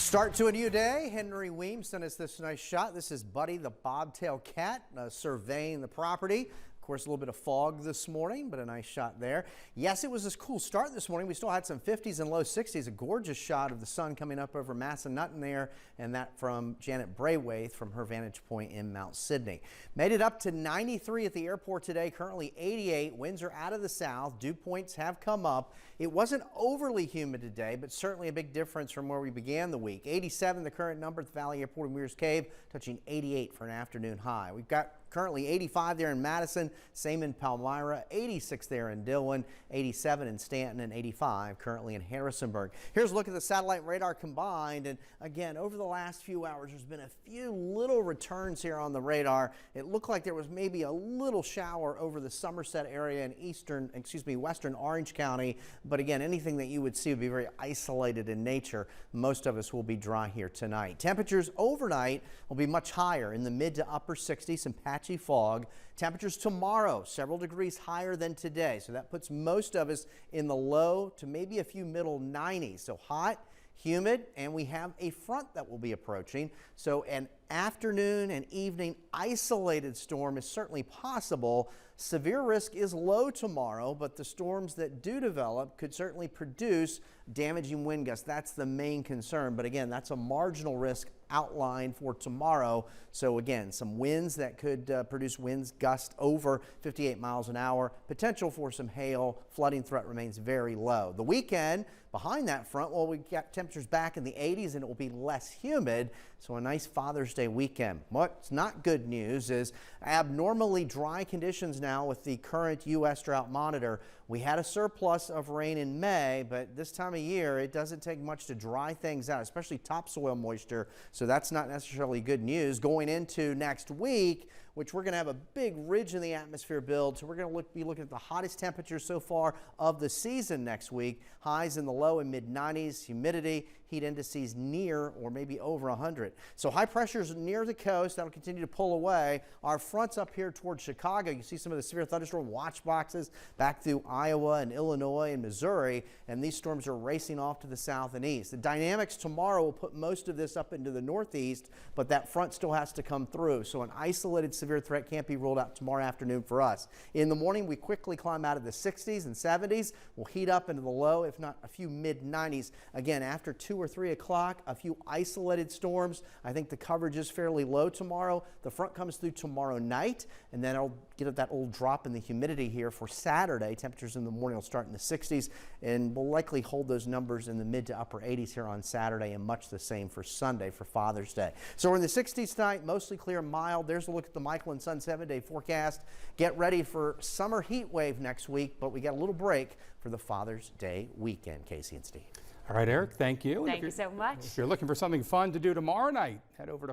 Start to a new day. Henry Weems sent us this nice shot. This is Buddy the bobtail cat surveying the property. Of course, a little bit of fog this morning, but a nice shot there. Yes, it was this cool start this morning. We still had some 50s and low 60s. A gorgeous shot of the sun coming up over Massanutten there, and that from Janet Braithwaite from her vantage point in Mount Sidney. Made it up to 93 at the airport today, currently 88. Winds are out of the south. Dew points have come up. It wasn't overly humid today, but certainly a big difference from where we began the week. 87 the current number at the Valley Airport in Weir's Cave, touching 88 for an afternoon high. We've got currently 85 there in Madison, same in Palmyra, 86 there in Dillon, 87 in Stanton, and 85 currently in Harrisonburg. Here's a look at the satellite radar combined, and again, over the last few hours, there's been a few little returns here on the radar. It looked like there was maybe a little shower over the Somerset area in western Orange County, but again, anything that you would see would be very isolated in nature. Most of us will be dry here tonight. Temperatures overnight will be much higher in the mid to upper 60s, some patchy fog. Temperatures tomorrow several degrees higher than today, so that puts most of us in the low to maybe a few middle 90s. So hot, humid, and we have a front that will be approaching. So an afternoon and evening isolated storm is certainly possible. Severe risk is low tomorrow, but the storms that do develop could certainly produce damaging wind gusts. That's the main concern. But again, that's a marginal risk outlined for tomorrow. So again, some winds that could produce winds gust over 58 miles an hour. Potential for some hail. Flooding threat remains very low. The weekend behind that front, well, we got temperatures back in the 80s and it will be less humid. So a nice Father's Day weekend. What's not good news is abnormally dry conditions now with the current U.S. drought monitor. We had a surplus of rain in May, but this time of year, it doesn't take much to dry things out, especially topsoil moisture. So that's not necessarily good news going into next week, which we're going to have a big ridge in the atmosphere build. So we're going to be looking at the hottest temperatures so far of the season next week. Highs in the low and mid 90s, humidity, heat indices near or maybe over 100. So high pressures near the coast, that'll continue to pull away. Our fronts up here towards Chicago, you see some of the severe thunderstorm watch boxes back through Iowa and Illinois and Missouri, and these storms are racing off to the south and east. The dynamics tomorrow will put most of this up into the northeast, but that front still has to come through. So an isolated severe threat can't be ruled out tomorrow afternoon for us. In the morning, we quickly climb out of the 60s and 70s. We'll heat up into the low, if not a few mid 90s. Again, after 2 or 3 o'clock, a few isolated storms. I think the coverage is fairly low tomorrow. The front comes through tomorrow night, and then I'll get that old drop in the humidity here for Saturday. Temperatures in the morning will start in the 60s, and we'll likely hold those numbers in the mid to upper 80s here on Saturday, and much the same for Sunday for Father's Day. So we're in the 60s tonight, mostly clear, mild. There's a look at the Michael and Son 7-day forecast. Get ready for summer heat wave next week, but we got a little break for the Father's Day weekend. Casey and Steve. All right, Eric, thank you. Thank you so much. If you're looking for something fun to do tomorrow night, head over to